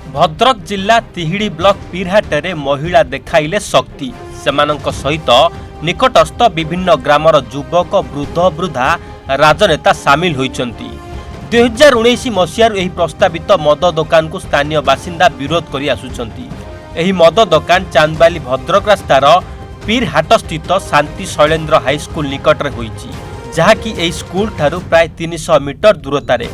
भद्रक जिला तिहिड़ी ब्लॉक पीरहाटे महिला देखाइले शक्ति सेमानंक सहित निकटस्थ विभिन्न ग्रामर युवक वृद्ध वृद्धा राजनेता सामिल होइचंती। 2019 मसीहार एही प्रस्तावित मद दुकान को स्थानीय बासिंदा विरोध करि आसुचंती। एही मद दुकान चांदबाली भद्रक रास्तार पीरहाट स्थित शांति शैलेन्द्र हाईस्कूल निकट में होइची, जहाँकि एही स्कूल ठारू प्राय 300 मीटर दूरतारे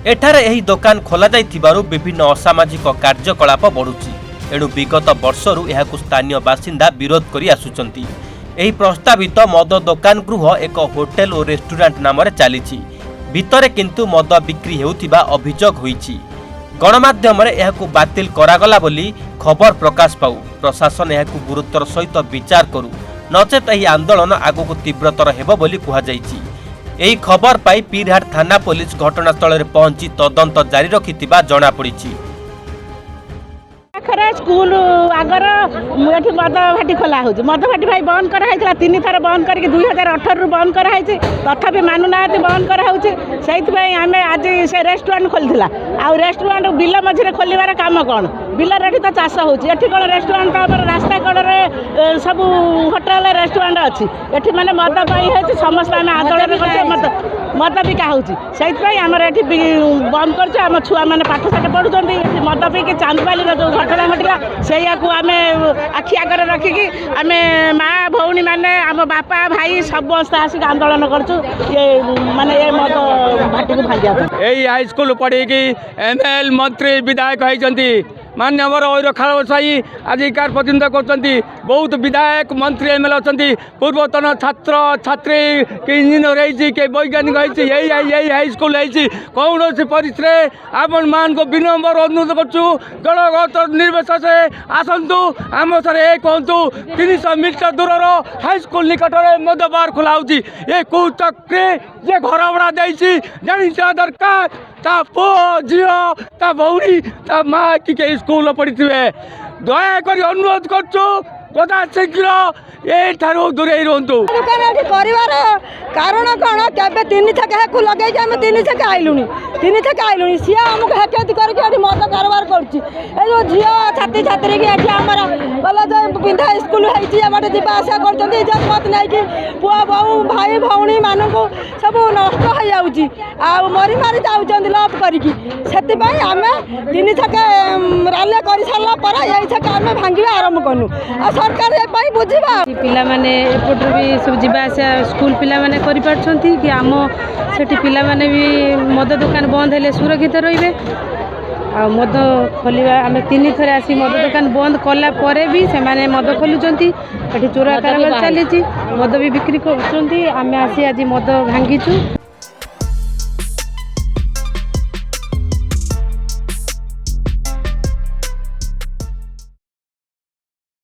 एठारे एही दुकान खोला जाइथिबारु विभिन्न असामाजिक कार्यकलाप बढ़ुची। एणु विगत वर्षरू एहाकु स्थानीय बासिंदा विरोध करि आसुचंती। एही प्रस्तावित मद दुकान गृह एक होटेल और रेस्टोरेंट नाम चलीछि। भितरे किंतु मद बिक्री हेउथिबा अभियोग होईछि। गणमाध्यम एहाकु बातिल करागला बोली खबर प्रकाश पाउ प्रशासन एहाकु गुरुत्वर सहित विचार करू, नचेत एही आंदोलन आगुकु तीव्रतर हेबो बोली कुहा जाईछि। एही खबर पाई पीरहाट थाना पुलिस घटनास्थल में पहुंची तदंत जारी रखिथिबा जणा पड़िछि। स्कूल आगर ये मद भाटी खोला हो मद भाटी भाई बंद कराई 3 थर बंद करके 2018 बंद कराई तथापि मानुना बंद कराई आम आज से रेस्टोरेंट खोली आ रेस्टोरेंट बिल मझे खोलार कम कौन बिल रेडी तो चाष हो कौन रेस्टोरेंट रास्ता कड़े सब होटेल रेस्टोरेंट अच्छी ये मैंने मद है समस्त आम आंदोलन कर मद बिका होमर ये बंद कर छुआ मैंने पाठशाठ पढ़ुं मद पीकी चांदबाली जो घटना घटला से आम आखि आगे रखिकी आम माँ भौणी मैंने आम बापा भाई सब आसिक आंदोलन करूँ माने ये मद भाटी को भांगा यही हाईस्कूल पढ़ी एमएल मंत्री विधायक होती मान्यवर और खालसाई अधिकार प्रतिनिधित्व कर बहुत विधायक मंत्री एमएलए अच्छा पूर्वतन छात्र छात्री के इंजीनियर के वैज्ञानिक यही हाईस्कूल कौन सी परिस्थिति आपण मान को विनम्र अनुरोध करूँ दलगत निर्वेश से आसतु आम सर ये कहतु 300 मीटर दूर हाईस्कूल निकट में मद बार खोला ये कौ चक्री जे घर भड़ा जानी दरकार ता पु झील ता भौणी ता माँ कि स्कूल पढ़ी दयाक अनुरोध करूँ कदा शीघ्र ये दूरे रुँ कारण कौन के 3 छक लगे आम 3 छक आईलुनी 3 छक आईलुनी सी आमको हेकेत करके मद कारबार कर झी छात्री छात्री की आमर गल पिंधा स्कूल होते जावासा कर इज्जत मत नहीं पुआ बहु भाई भौणी मानक सब नष्ट हो मरी मारी जाऊँ लप करके आम 3 छक राले कर सारापर यही छक आम भांगा आरंभ कलु आ सरकार ये बुझा पिला माने एपटर भी सब जीवा आसा स्कूल पिला माने करि पारछंती कि आम सेठी पिला माने भी मद दुकान बंद हेले सुरक्षित रहिबे आ मद खोलिबा आमे 3 थरे आसी मद दुकान बंद कला परे भी से माने मद खोलुचंती एठी चोरा कारबार चलीची मद भी बिक्री करछंती आमे आसी आज मद भांगीचु।